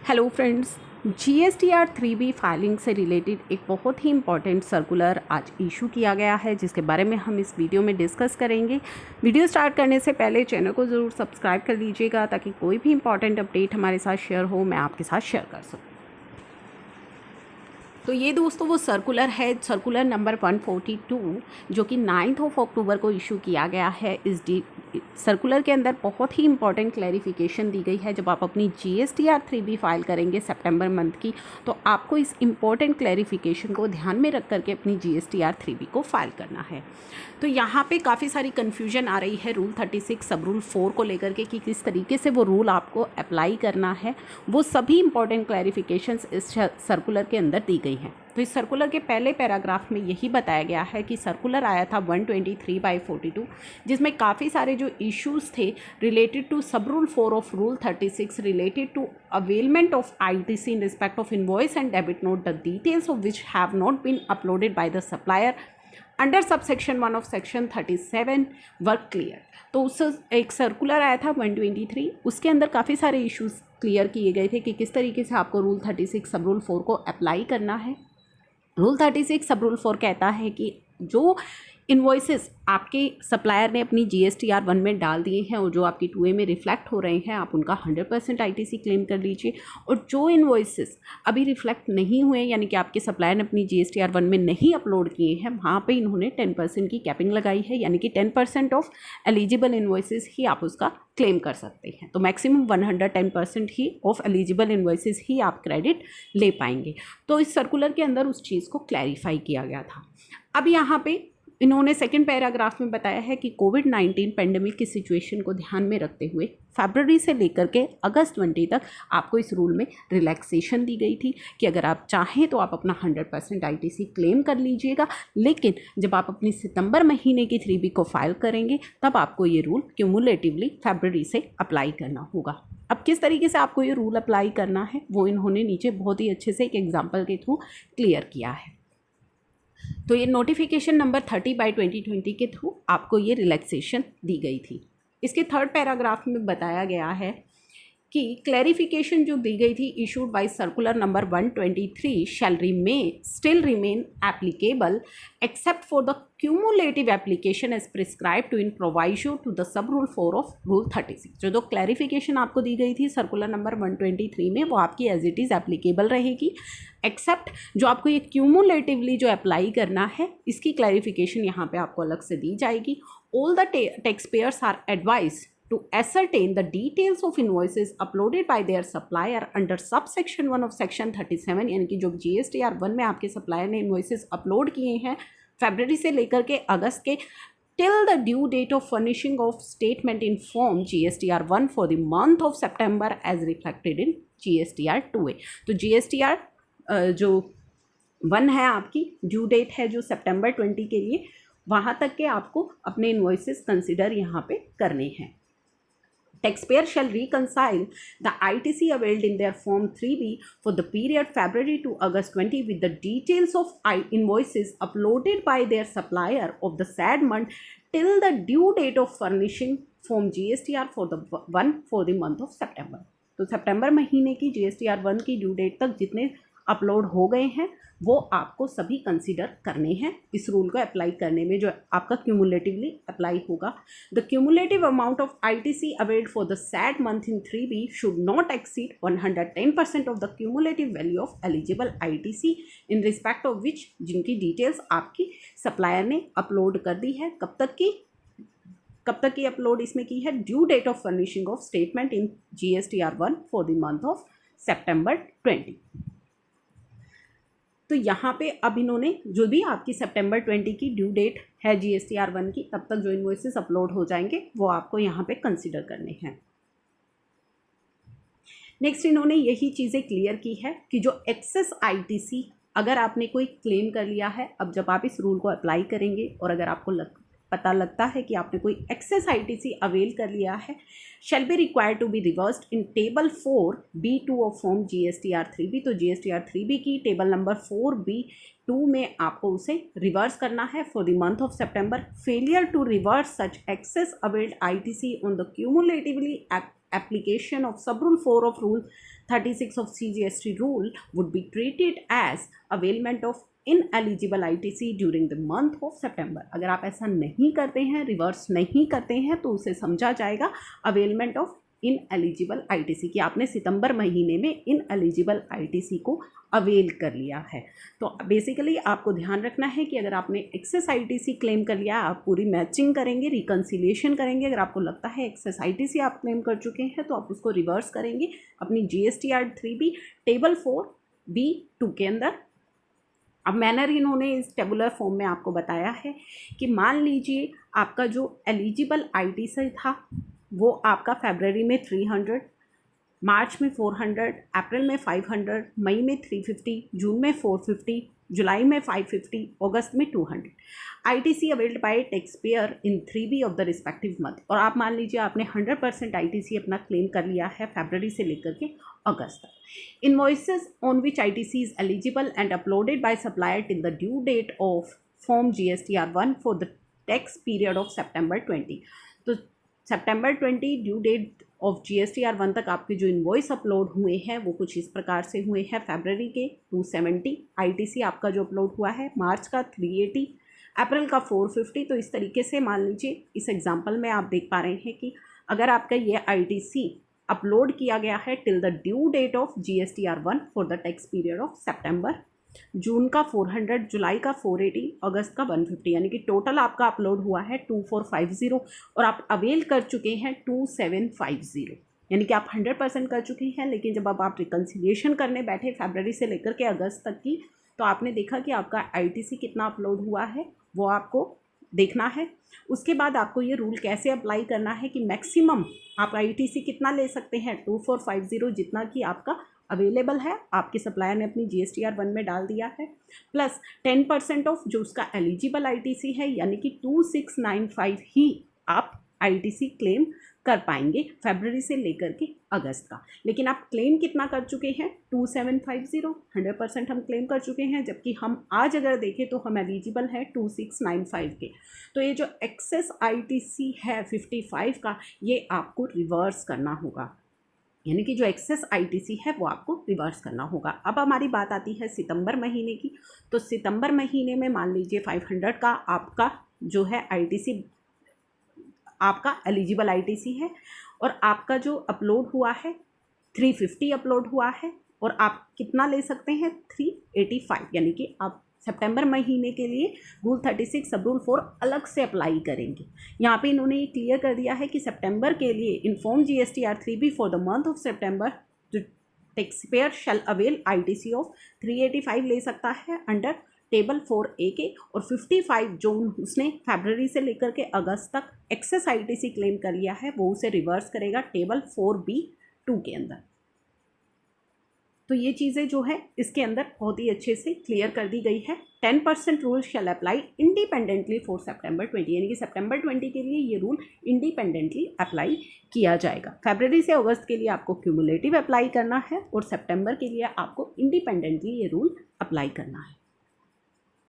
Hello friends, GSTR 3B filing से related एक बहुत ही इम्पॉर्टेंट सर्कुलर आज इशू किया गया है, जिसके बारे में हम इस वीडियो में डिस्कस करेंगे। वीडियो स्टार्ट करने से पहले चैनल को ज़रूर सब्सक्राइब कर लीजिएगा ताकि कोई भी इम्पॉर्टेंट अपडेट हमारे साथ शेयर हो मैं आपके साथ शेयर कर सकूँ। तो ये दोस्तों वो सर्कुलर है, सर्कुलर नंबर 142, जो कि 9 अक्टूबर को इशू किया गया है। इस सर्कुलर के अंदर बहुत ही इंपॉर्टेंट क्लैरिफिकेशन दी गई है। जब आप अपनी GSTR 3B फाइल करेंगे सितंबर मंथ की, तो आपको इस इम्पॉर्टेंट क्लैरिफिकेशन को ध्यान में रख करके अपनी GSTR 3B को फाइल करना है। तो यहाँ पे काफ़ी सारी कन्फ्यूजन आ रही है रूल 36 सब रूल 4 को लेकर के कि किस तरीके से वो रूल आपको अप्लाई करना है। वो सभी इंपॉर्टेंट क्लैरिफिकेशंस इस सर्कुलर के अंदर दी गई हैं। तो इस सर्कुलर के पहले पैराग्राफ में यही बताया गया है कि सर्कुलर आया था 123/42, जिसमें काफ़ी सारे जो इश्यूज़ थे related to sub rule 4 of rule 36 related to availment of ITC in respect of invoice and debit note, the details of which have not been uploaded by the supplier under subsection 1 of section 37 work clear. तो उस एक circular आया था 123, उसके अंदर काफ़ी सारे issues clear किए गए थे कि किस तरीके से आपको रूल 36 सब रूल 4 को अप्लाई करना है। रूल 36 सब रूल 4 कहता है कि जो इन्वॉइसेस आपके सप्लायर ने अपनी GSTR 1 में डाल दिए हैं और जो आपकी 2A में रिफ्लेक्ट हो रहे हैं, आप उनका 100% ITC क्लेम कर लीजिए। और जो इन्वॉइसेस अभी रिफ्लेक्ट नहीं हुए, यानी कि आपके सप्लायर ने अपनी GSTR 1 में नहीं अपलोड किए हैं, वहाँ पे इन्होंने 10% की कैपिंग लगाई है, यानी कि 10% ऑफ एलिजिबल इन्वॉइसेस ही आप उसका क्लेम कर सकते हैं। तो मैक्सिमम 110% ही ऑफ एलिजिबल इन्वॉइसेस ही आप क्रेडिट ले पाएंगे। तो इस सर्कुलर के अंदर उस चीज़ को क्लैरिफाई किया गया था। अब यहाँ पे इन्होंने सेकंड पैराग्राफ में बताया है कि कोविड-19 पेंडेमिक की सिचुएशन को ध्यान में रखते हुए फरवरी से लेकर के अगस्त 20 तक आपको इस रूल में रिलैक्सेशन दी गई थी कि अगर आप चाहें तो आप अपना 100% ITC क्लेम कर लीजिएगा, लेकिन जब आप अपनी सितंबर महीने की 3B को फाइल करेंगे तब आपको ये रूल क्यूमुलेटिवली फरवरी से अप्लाई करना होगा। अब किस तरीके से आपको ये रूल अप्लाई करना है वो इन्होंने नीचे बहुत ही अच्छे से एक एग्जाम्पल के थ्रू क्लियर किया है। तो ये नोटिफिकेशन नंबर 30/2020 के थ्रू आपको ये रिलैक्सेशन दी गई थी। इसके थर्ड पैराग्राफ में बताया गया है कि क्लैरिफिकेशन जो दी गई थी issued by circular number 123 shall still remain applicable except for the cumulative application as prescribe to in proviso to the sub rule 4 of rule 36। जो क्लैरिफिकेशन आपको दी गई थी सर्कुलर नंबर 123 में, वो आपकी एज इट इज़ एप्लीकेबल रहेगी, accept जो आपको ये क्यूमुलेटिवली जो अप्लाई करना है इसकी क्लैरिफिकेशन यहाँ पे आपको अलग से दी जाएगी। All the tax payers are advised to ascertain the details of invoices uploaded by their supplier under subsection 1 of section 37, यानी कि जो GSTR 1 में आपके सप्लायर ने इन्वॉइसेस अपलोड किए हैं फरवरी से लेकर के अगस्त के, till the due date of furnishing of statement in form GSTR 1 for the month of September as reflected in GSTR 2A। तो GSTR जो 1 है आपकी ड्यू डेट है जो सितंबर 20 के लिए, वहाँ तक के आपको अपने इन्वॉइसेस कंसिडर यहाँ पे करने हैं। Taxpayer shall reconcile the ITC availed in their Form 3B for the period February to August 20 with the details of invoices uploaded by their supplier of the said month till the due date of furnishing Form GSTR for the month of September। तो सितंबर महीने की GSTR 1 की due date तक जितने upload हो गए हैं वो आपको सभी कंसीडर करने हैं इस रूल को अप्लाई करने में, जो आपका क्यूमुलेटिवली अप्लाई होगा। The cumulative amount of ITC availed for the sad month in 3B should not exceed 110% of the cumulative value of eligible ITC in respect of which, जिनकी डिटेल्स आपकी supplier ने upload कर दी है। कब तक की upload इसमें की है? Due date of furnishing of statement in GSTR 1 for the month of September 20। तो यहाँ पे अब इन्होंने जो भी आपकी सितंबर 20 की ड्यू डेट है GSTR 1 की, तब तक जो इन्वॉइसेस अपलोड हो जाएंगे वो आपको यहाँ पे कंसिडर करने हैं। नेक्स्ट इन्होंने यही चीज़ें क्लियर की है कि जो एक्सेस ITC अगर आपने कोई क्लेम कर लिया है, अब जब आप इस रूल को अप्लाई करेंगे और अगर आपको पता लगता है कि आपने कोई एक्सेस ITC अवेल कर लिया है, shall be required to be reversed in table 4B2 of form GSTR 3B। तो GSTR 3B की टेबल नंबर 4B2 में आपको उसे रिवर्स करना है फॉर द मंथ ऑफ सितंबर। Failure to reverse such excess availed ITC on the cumulatively application of sub rule 4 of rule 36 of CGST rule would be treated as availment of ineligible ITC during the month of September. अगर आप ऐसा नहीं करते हैं, reverse नहीं करते हैं, तो उसे समझा जाएगा अवेलमेंट ऑफ इनएलिजिबल ITC कि आपने सितंबर महीने में इनएलिजिबल ITC को अवेल कर लिया है। तो बेसिकली आपको ध्यान रखना है कि अगर आपने एक्सेस ITC क्लेम कर लिया, आप पूरी मैचिंग करेंगे, रिकन्सिलिएशन करेंगे। अगर आपको लगता है एक्सेस ITC आप क्लेम कर चुके हैं तो आप उसको रिवर्स करेंगे अपनी GSTR 3B टेबल 4B2 के अंदर। अब मैनर इन्होंने इस टेबुलर फॉर्म में आपको बताया है कि मान लीजिए आपका जो एलिजिबल ITC था वो आपका फरवरी में 300, मार्च में 400, अप्रैल में 500, मई में 350, जून में 450, जुलाई में 550, अगस्त में 200 ITC availed bye tax payer in 3B of the respective month. और आप मान लीजिए आपने 100% ITC अपना क्लेम कर लिया है फरवरी से लेकर के अगस्त तक। Invoices on which ITC is eligible and uploaded by supplier till the due date of form GSTR 1 for the tax period of September 20। तो September 20 due date of GSTR 1 तक आपके जो इन्वॉइस अपलोड हुए हैं वो कुछ इस प्रकार से हुए हैं। फरवरी के 270 ITC आपका जो अपलोड हुआ है, मार्च का 380, अप्रैल का 450। तो इस तरीके से मान लीजिए इस एग्जांपल में आप देख पा रहे हैं कि अगर आपका ये ITC अपलोड किया गया है till the due date of GSTR 1 for the tax period of September, जून का 400, जुलाई का 480, अगस्त का 150, यानी कि टोटल आपका अपलोड हुआ है 2450 और आप अवेल कर चुके हैं 2750, यानी कि आप 100% कर चुके हैं। लेकिन जब अब आप रिकन्सिलिएशन करने बैठे फरवरी से लेकर के अगस्त तक की, तो आपने देखा कि आपका ITC कितना अपलोड हुआ है वो आपको देखना है। उसके बाद आपको ये रूल कैसे अप्लाई करना है कि मैक्सिमम आप ITC कितना ले सकते हैं, 2450, जितना कि आपका अवेलेबल है, आपके सप्लायर ने अपनी GSTR 1 में डाल दिया है, प्लस 10% ऑफ जो उसका एलिजिबल ITC है, यानी कि 2695 ही आप ITC क्लेम कर पाएंगे फरवरी से लेकर के अगस्त का। लेकिन आप क्लेम कितना कर चुके हैं, 2750, 100% हम क्लेम कर चुके हैं, जबकि हम आज अगर देखें तो हम एलिजिबल हैं 2695 के। तो ये जो एक्सेस ITC है 55 का, ये आपको रिवर्स करना होगा, यानी कि जो एक्सेस ITC है वो आपको रिवर्स करना होगा। अब हमारी बात आती है सितंबर महीने की। तो सितंबर महीने में मान लीजिए 500 का आपका जो है ITC आपका एलिजिबल ITC है और आपका जो अपलोड हुआ है 350 अपलोड हुआ है और आप कितना ले सकते हैं 385, यानी कि आप सितंबर महीने के लिए रूल 36 सब रूल 4 अलग से अप्लाई करेंगे। यहाँ पे इन्होंने ये क्लियर कर दिया है कि सितंबर के लिए inform GSTR 3B for the month of सितंबर the tax payer shall avail ITC of 385 ले सकता है अंडर टेबल 4A के, और 55 जो उसने फरवरी से लेकर के अगस्त तक एक्सेस ITC क्लेम कर लिया है वो उसे रिवर्स करेगा टेबल 4B2 के अंदर। तो ये चीज़ें जो है इसके अंदर बहुत ही अच्छे से क्लियर कर दी गई है। 10% rule shall apply independently for September 20, यानी कि सितंबर 20 के लिए ये रूल इंडिपेंडेंटली अप्लाई किया जाएगा। फरवरी से अगस्त के लिए आपको क्यूमुलेटिव अप्लाई करना है और सितंबर के लिए आपको इंडिपेंडेंटली ये रूल अप्लाई करना है।